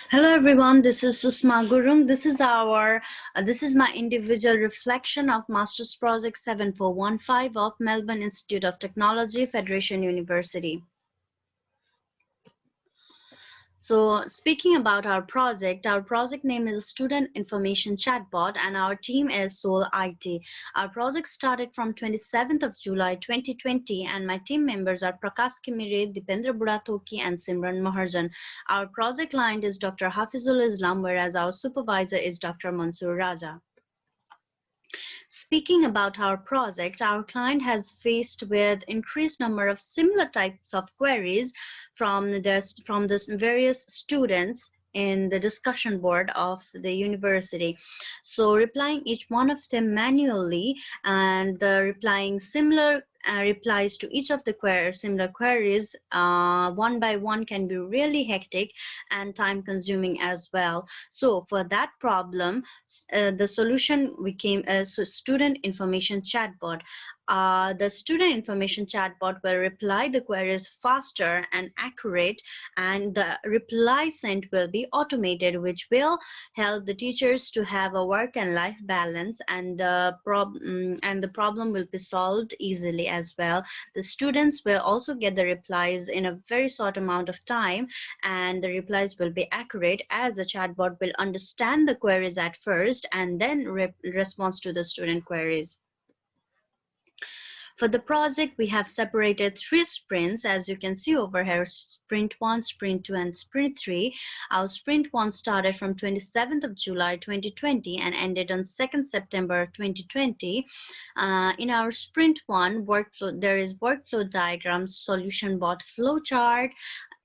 Hello everyone, this is Susma Gurung. This is my individual reflection of Master's Project 7415 of Melbourne Institute of Technology, Federation University. So speaking about our project name is Student Information Chatbot and our team is Soul IT. Our project started from 27th of July 2020 and my team members are Prakash Kimire, Dipendra Burathoki and Simran Maharjan. Our project client is Dr. Hafizul Islam, whereas our supervisor is Dr. Mansoor Raja. Speaking about our project, our client has faced with increased number of similar types of queries from the various students in the discussion board of the university. So replying each one of them manually and replying similar replies to each of the similar queries one by one can be really hectic and time consuming as well. So for that problem, the solution became a student information chatbot. The student information chatbot will reply the queries faster and accurate, and the reply sent will be automated, which will help the teachers to have a work and life balance, and the problem will be solved easily as well. The students will also get the replies in a very short amount of time, and the replies will be accurate as the chatbot will understand the queries at first and then responds to the student queries. For the project, we have separated 3 sprints, as you can see over here: sprint 1, sprint 2, and sprint 3. Our sprint 1 started from 27th of July 2020 and ended on 2nd September 2020. In our sprint 1, there is workflow diagram, solution bot flowchart,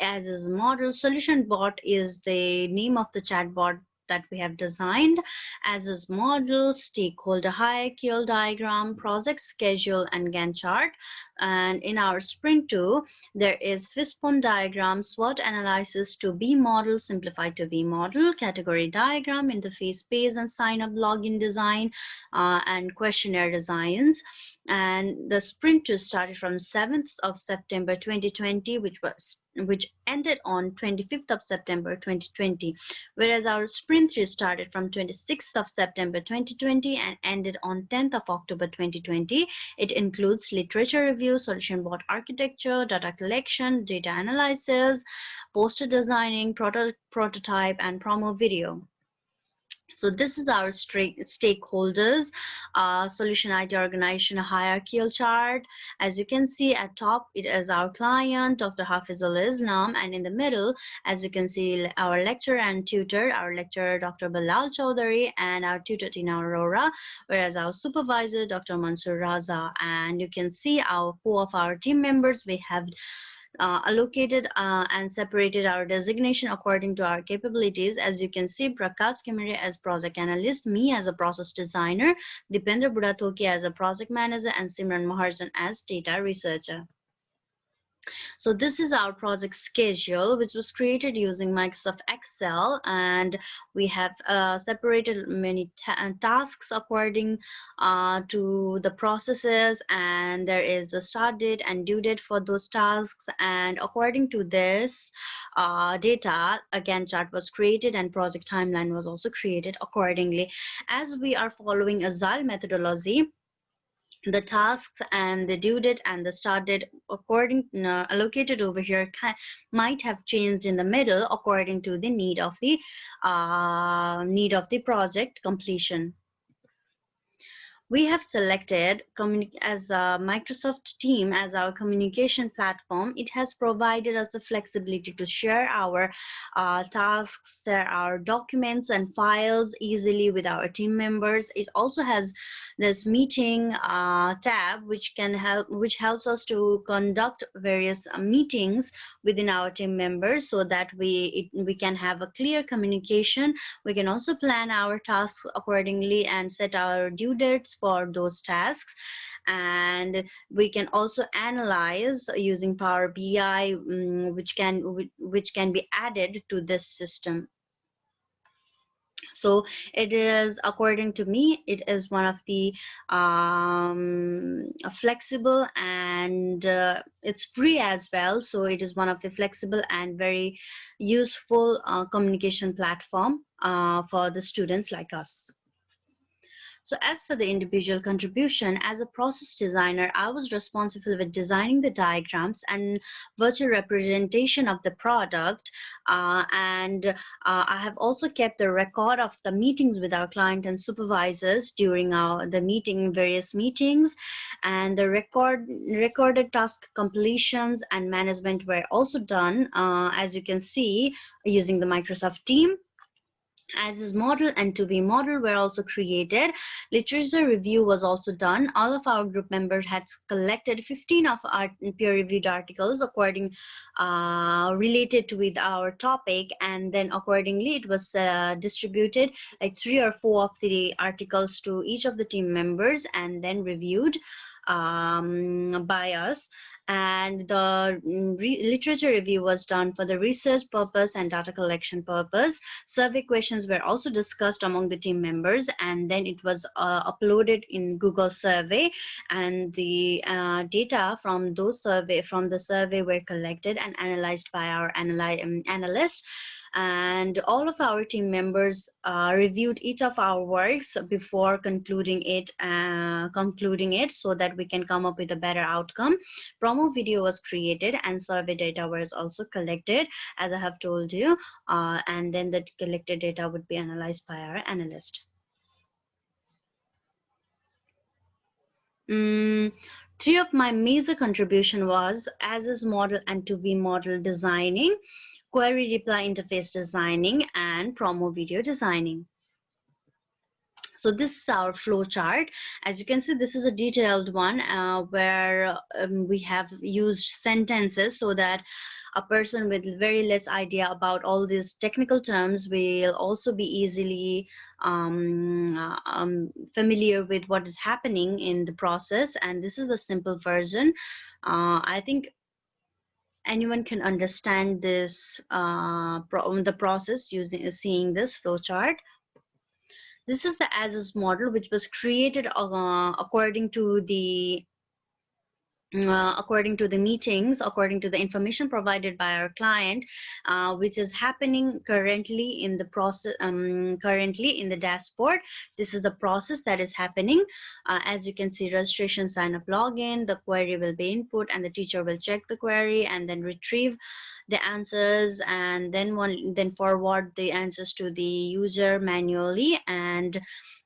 as is model. Solution bot is the name of the chatbot that we have designed, as is model, stakeholder hierarchical diagram, project schedule, and Gantt chart. And in our sprint 2, there is fishbone diagram, SWOT analysis to B model, simplified to B model, category diagram, interface page and sign up login design, and questionnaire designs. And the sprint 2 started from 7th of September 2020, which ended on 25th of September 2020, whereas our sprint 3 started from 26th of September 2020 and ended on 10th of October 2020. It includes literature review, solution bot architecture, data collection, data analysis, poster designing, prototype, and promo video. So this is our stakeholders, solution IT organization hierarchical chart. As you can see at top, it is our client, Dr. Hafizul Islam, and in the middle, as you can see, our lecturer and tutor, our lecturer, Dr. Bilal Chaudhary, and our tutor, Tina Aurora, whereas our supervisor, Dr. Mansoor Raza. And you can see our 4 of our team members. We have allocated and separated our designation according to our capabilities. As you can see, Prakash Kimire as project analyst, me as a process designer, Dipendra Burathoki as a project manager, and Simran Maharjan as data researcher. So this is our project schedule, which was created using Microsoft Excel, and we have separated many tasks according to the processes, and there is a start date and due date for those tasks. And according to this data, again, chart was created and project timeline was also created accordingly. As we are following Agile methodology, the tasks and the due date and the start date allocated over here might have changed in the middle according to the need of the project completion. We have selected as a Microsoft team as our communication platform. It has provided us the flexibility to share our tasks, share our documents and files easily with our team members. It also has this meeting tab, which helps us to conduct various meetings within our team members, so that we can have a clear communication. We can also plan our tasks accordingly and set our due dates for those tasks, and we can also analyze using Power BI, which can be added to this system. So it is, according to me, it is one of the flexible, and it's free as well. So it is one of the flexible and very useful communication platform for the students like us. So as for the individual contribution, as a process designer, I was responsible with designing the diagrams and virtual representation of the product. And I have also kept the record of the meetings with our client and supervisors during various meetings, and the recorded task completions and management were also done, as you can see, using the Microsoft Team. As his model and to be model were also created. Literature review was also done. All of our group members had collected 15 of our peer-reviewed articles according related to with our topic, and then accordingly it was distributed like 3 or 4 of the articles to each of the team members and then reviewed by us. And the literature review was done for the research purpose and data collection purpose. Survey questions were also discussed among the team members, and then it was uploaded in Google Survey, and the data from the survey were collected and analyzed by our analyst. And all of our team members reviewed each of our works before concluding it so that we can come up with a better outcome. Promo video was created and survey data was also collected, as I have told you, and then the collected data would be analyzed by our analyst. Three of my major contribution was as is model and to be model designing, query reply interface designing, and promo video designing. So this is our flow chart. As you can see, this is a detailed one where we have used sentences so that a person with very less idea about all these technical terms will also be easily familiar with what is happening in the process. And this is the simple version. I think anyone can understand this the process seeing this flow chart. This is the as-is model, which was created according to the meetings, according to the information provided by our client, which is happening currently in the process, currently in the dashboard. This is the process that is happening. As you can see, registration, sign up, login, the query will be input and the teacher will check the query and then retrieve the answers, and then forward the answers to the user manually. And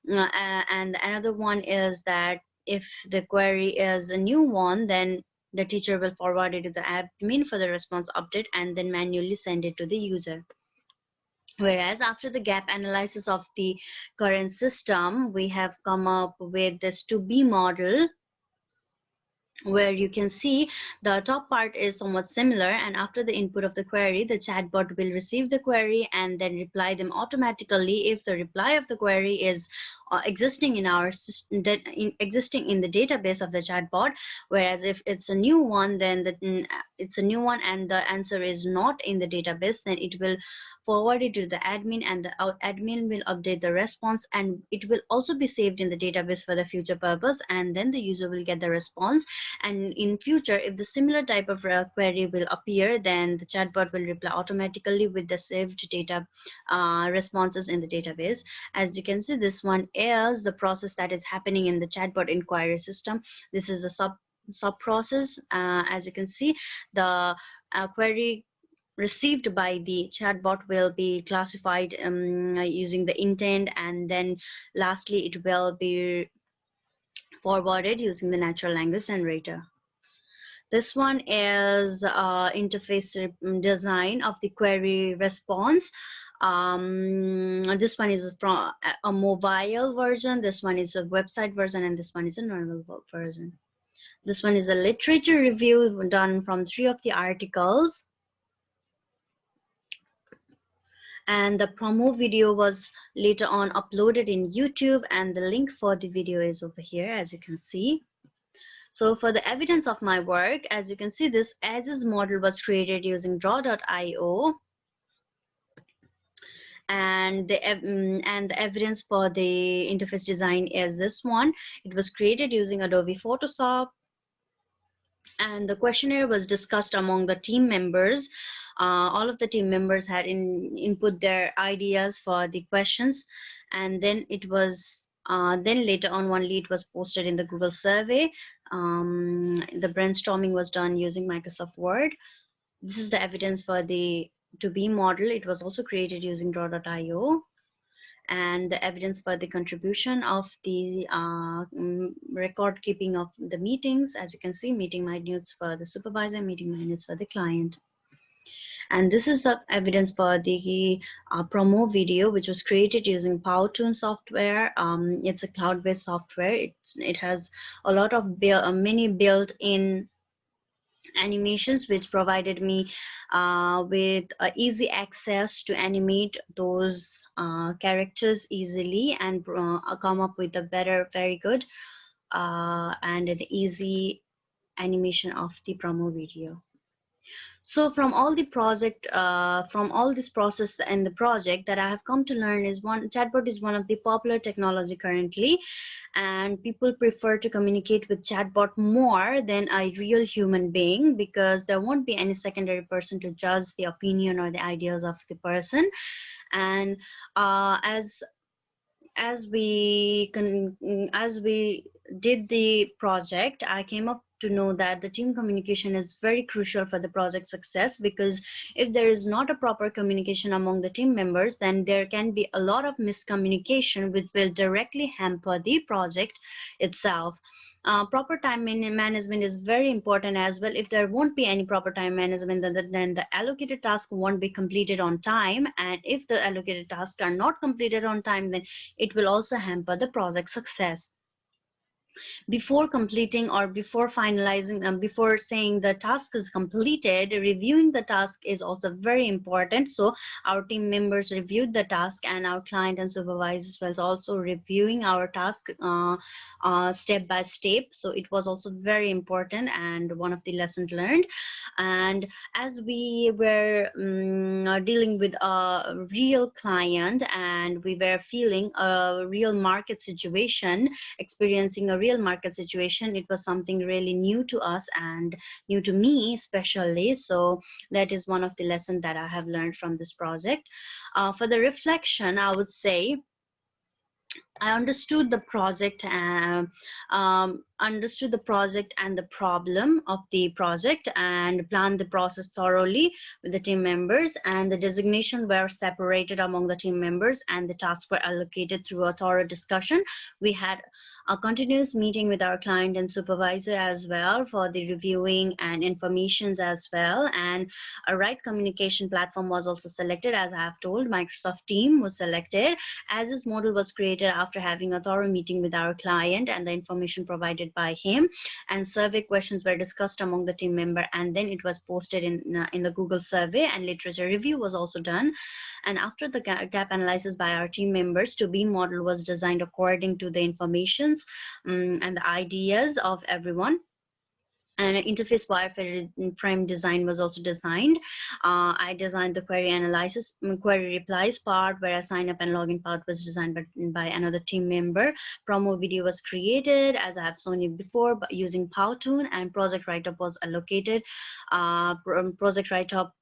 another one is that if the query is a new one, then the teacher will forward it to the admin for the response update and then manually send it to the user. Whereas after the gap analysis of the current system, we have come up with this to be model, where you can see the top part is somewhat similar, and after the input of the query, the chatbot will receive the query and then reply them automatically if the reply of the query is existing in our system, existing in the database of the chatbot. Whereas if it's a new one, then it's a new one and the answer is not in the database, then it will forward it to the admin, and the admin will update the response, and it will also be saved in the database for the future purpose, and then the user will get the response. And in future, if the similar type of query will appear, then the chatbot will reply automatically with the saved data responses in the database. As you can see, this one is the process that is happening in the chatbot inquiry system. This is the sub process. As you can see, the query received by the chatbot will be classified using the intent, and then lastly it will be forwarded using the natural language generator. This one is interface design of the query response. This one is from a mobile version, this one is a website version, and this one is a normal version. This one is a literature review done from 3 of the articles. And the promo video was later on uploaded in YouTube, and the link for the video is over here, as you can see. So for the evidence of my work, as you can see, this as-is model was created using draw.io. And the evidence for the interface design is this one. It was created using Adobe Photoshop, and the questionnaire was discussed among the team members. All of the team members had input their ideas for the questions, and then it was then later on only it was posted in the Google survey. The brainstorming was done using Microsoft Word. This is the evidence for the to be model. It was also created using draw.io. And the evidence for the contribution of the record keeping of the meetings. As you can see, meeting minutes for the supervisor, meeting minutes for the client. And this is the evidence for the promo video, which was created using Powtoon software. It's a cloud-based software. It has a lot of many built-in animations, which provided me with easy access to animate those characters easily and come up with a better, very good and an easy animation of the promo video. So from all the project, from all this process and the project that I have come to learn is chatbot is one of the popular technology currently, and people prefer to communicate with chatbot more than a real human being, because there won't be any secondary person to judge the opinion or the ideas of the person. And as we did the project, I came up to know that the team communication is very crucial for the project success, because if there is not a proper communication among the team members, then there can be a lot of miscommunication which will directly hamper the project itself. Proper time management is very important as well. If there won't be any proper time management, then the allocated task won't be completed on time, and if the allocated tasks are not completed on time, then it will also hamper the project success. Before completing or before finalizing, before saying the task is completed, reviewing the task is also very important. So our team members reviewed the task, and our client and supervisors was also reviewing our task step by step. So it was also very important and one of the lessons learned. And as we were dealing with a real client, and we were feeling a real market situation, experiencing a real market situation, it was something really new to us and new to me especially. So that is one of the lessons that I have learned from this project. For the reflection, I would say I understood the project and the problem of the project, and planned the process thoroughly with the team members, and the designations were separated among the team members, and the tasks were allocated through a thorough discussion. We had a continuous meeting with our client and supervisor as well for the reviewing and informations as well, and a right communication platform was also selected. As I have told, Microsoft Team was selected, as this model was created after having a thorough meeting with our client and the information provided by him, and survey questions were discussed among the team member, and then it was posted in the Google survey, and literature review was also done. And after the gap analysis by our team members, to be model was designed according to the informations and the ideas of everyone. And an interface wireframe design was also designed. I designed the query analysis, query replies part, where a sign up and login part was designed by another team member. Promo video was created, as I have shown you before, but using Powtoon, and project write-up was allocated. Project write-up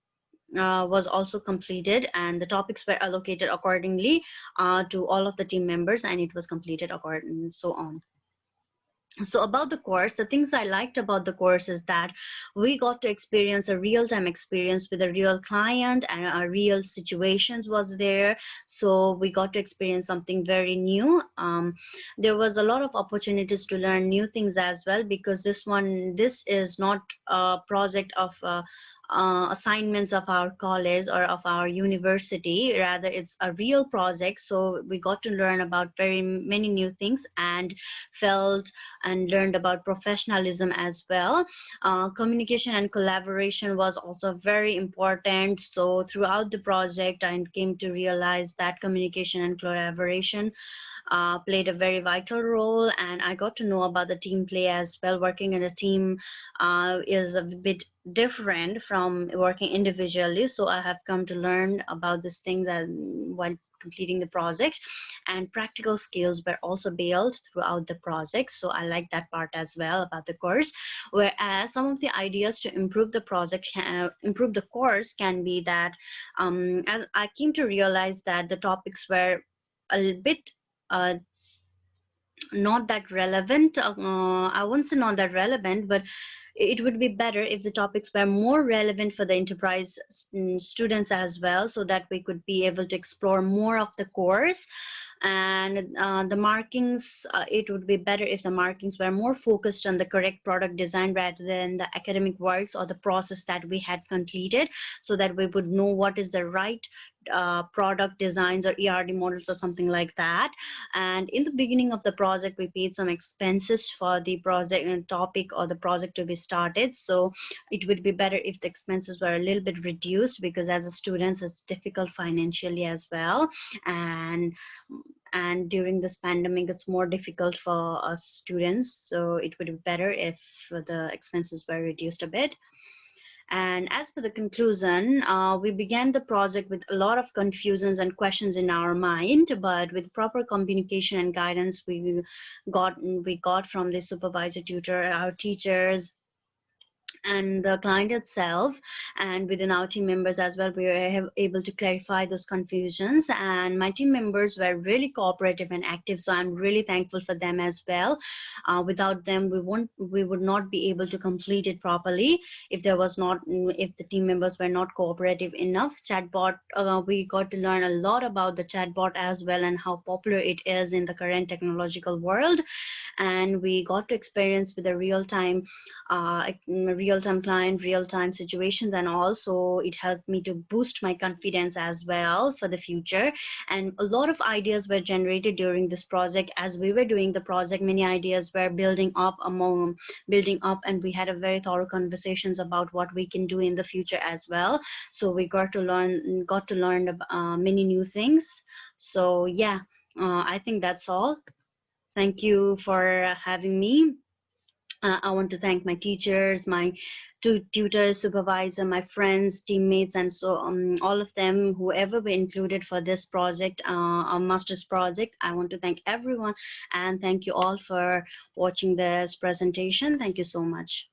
was also completed, and the topics were allocated accordingly to all of the team members, and it was completed according so on. So about the course, the things I liked about the course is that we got to experience a real-time experience with a real client, and a real situations was there. So we got to experience something very new. There was a lot of opportunities to learn new things as well, because this is not a project of assignments of our college or of our university. Rather, it's a real project. So we got to learn about very many new things, and felt and learned about professionalism as well. Communication and collaboration was also very important. So throughout the project, I came to realize that communication and collaboration played a very vital role, and I got to know about the team play as well. Working in a team is a bit different from working individually. So I have come to learn about these things and while completing the project, and practical skills were also built throughout the project. So I like that part as well about the course. Whereas some of the ideas to improve the project, improve the course, can be that as I came to realize that the topics were a little bit not that relevant. I won't say not that relevant, but it would be better if the topics were more relevant for the enterprise students as well, so that we could be able to explore more of the course. And the markings, it would be better if the markings were more focused on the correct product design rather than the academic works or the process that we had completed, so that we would know what is the right product designs or ERD models or something like that. And in the beginning of the project, we paid some expenses for the project and topic or the project to be started. So it would be better if the expenses were a little bit reduced, because as a student it's difficult financially as well. And during this pandemic it's more difficult for us students, so it would be better if the expenses were reduced a bit. And as for the conclusion, we began the project with a lot of confusions and questions in our mind, but with proper communication and guidance we got from the supervisor, tutor, our teachers, and the client itself, and within our team members as well, we were able to clarify those confusions. And my team members were really cooperative and active, so I'm really thankful for them as well. Without them, we would not be able to complete it properly if there was not if the team members were not cooperative enough. Chatbot, we got to learn a lot about the chatbot as well, and how popular it is in the current technological world. And we got to experience with a real-time client, real-time situations, and also it helped me to boost my confidence as well for the future. And a lot of ideas were generated during this project. As we were doing the project, many ideas were building up, and we had a very thorough conversations about what we can do in the future as well. So we got to learn many new things. So yeah, I think that's all. Thank you for having me. I want to thank my teachers, my tutors, supervisor, my friends, teammates, and so all of them, whoever were included for this project, our master's project. I want to thank everyone, and thank you all for watching this presentation. Thank you so much.